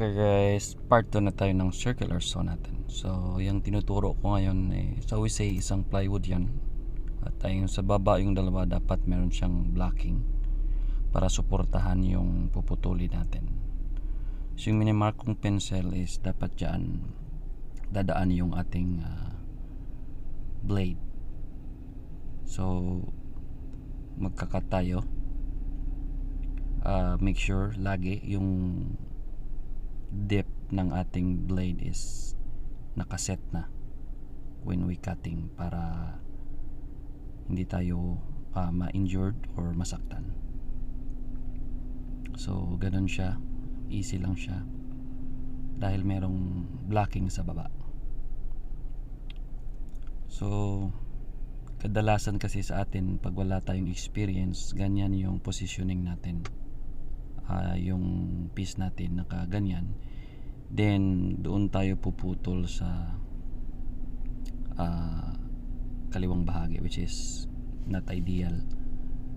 Hi guys, part 2 na tayo ng circular saw natin. So, yung tinuturo ko ngayon so we say isang plywood yan. At yung sa baba yung dalawa dapat meron siyang blocking para suportahan yung puputulin natin. So, yung minimark kong pencil is dapat dyan dadaan yung ating blade. So, magkakat tayo. Make sure lagi yung dip ng ating blade is nakaset na when we cutting para hindi tayo ma-injured or masaktan. So ganun siya, easy lang siya dahil merong blocking sa baba. So kadalasan kasi sa atin pag wala tayong experience, ganyan yung positioning natin. Yung piece natin nakaganyan, then doon tayo puputol sa kaliwang bahagi, which is not ideal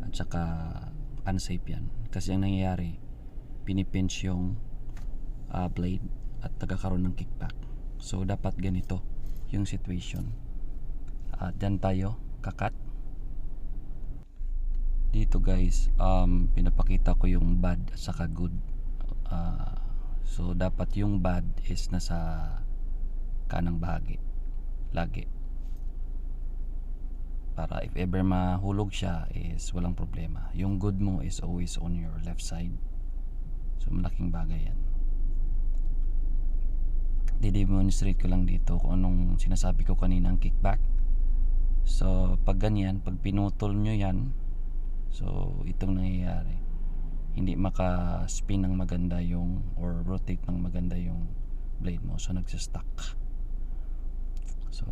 at saka unsafe yan kasi ang nangyayari pinipinch yung blade at nagkakaroon ng kickback. So dapat ganito yung situation. Dyan tayo kakat. Dito guys, pinapakita ko yung bad at saka good. So dapat yung bad is nasa kanang bahagi lagi, para if ever mahulog siya is walang problema. Yung good mo is always on your left side. So malaking bagay yan. Didemonstrate ko lang dito kung anong sinasabi ko kanina, ang kickback. So pag ganyan, pag pinutol nyo yan, so itong nangyayari, hindi maka-spin ng maganda yung or rotate ng maganda yung blade mo, so nagsa-stuck. So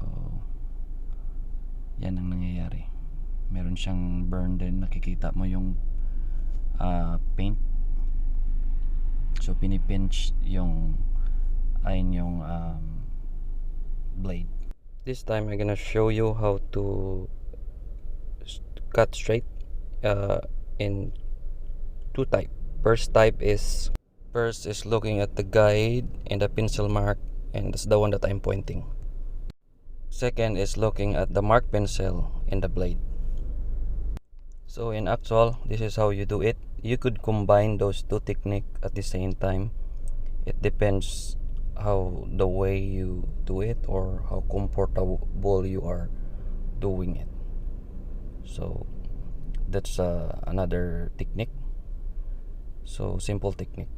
yan ang nangyayari, meron siyang burn din, nakikita mo yung paint. So pinipinch yung yung blade. This time I'm gonna show you how to cut straight in two type. First is looking at the guide and the pencil mark, and that's the one that I'm pointing. Second is looking at the mark pencil and the blade. So in actual, this is how you do it. You could combine those two techniques at the same time. It depends how the way you do it or how comfortable you are doing it. So that's another technique. So simple technique.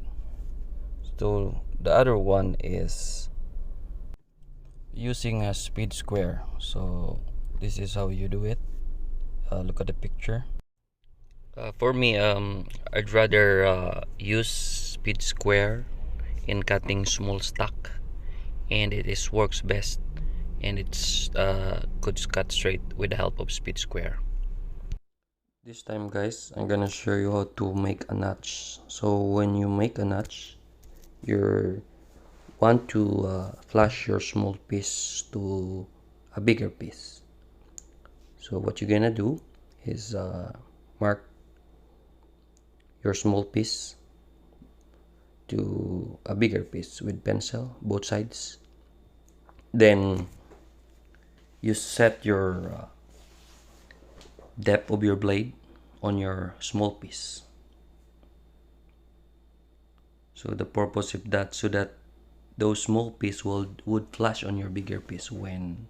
So the other one is using a speed square. So this is how you do it. Look at the picture. For me, I'd rather use speed square in cutting small stock, and it works best, and it's could cut straight with the help of speed square. This time guys, I'm gonna show you how to make a notch. So when you make a notch, you want to flash your small piece to a bigger piece. So what you're gonna do is mark your small piece to a bigger piece with pencil, both sides. Then you set your depth of your blade on your small piece. So the purpose of that, so that those small piece would flash on your bigger piece when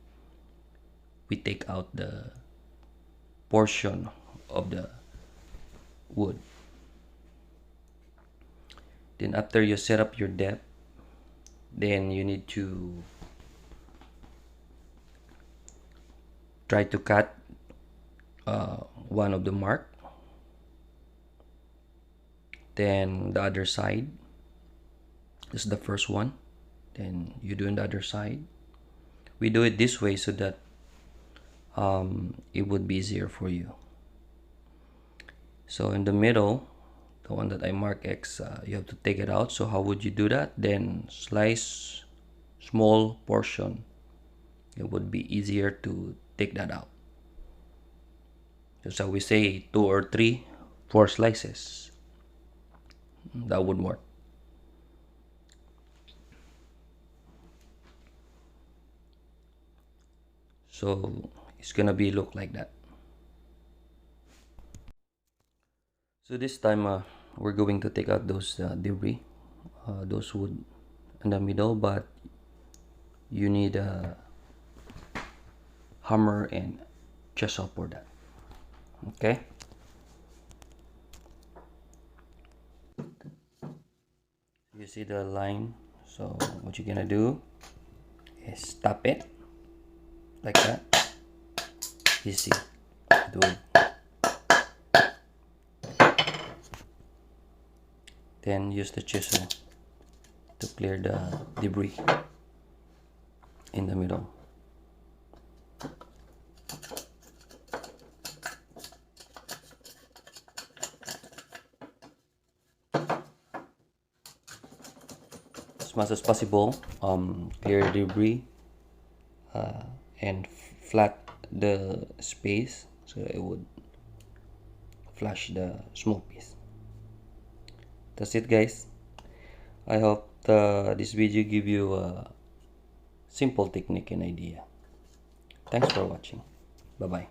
we take out the portion of the wood. Then after you set up your depth, then you need to try to cut one of the mark, then the other side. This is the first one, then you do on the other side. We do it this way so that it would be easier for you. So in the middle, the one that I mark X, you have to take it out. So how would you do that? Then slice small portion. It would be easier to take that out. So we say 2 or 3, 4 slices. That would work. so it's gonna be look like that. So this time we're going to take out those debris, those wood in the middle, but you need a hammer and chisel for that. Okay, you see the line, so what you're gonna do is tap it like that. Easy. Do then use the chisel to clear the debris in the middle. As much as possible, clear the debris and flat the space so it would flush the smoke piece. That's it, guys. I hope this video give you a simple technique and idea. Thanks for watching. Bye bye.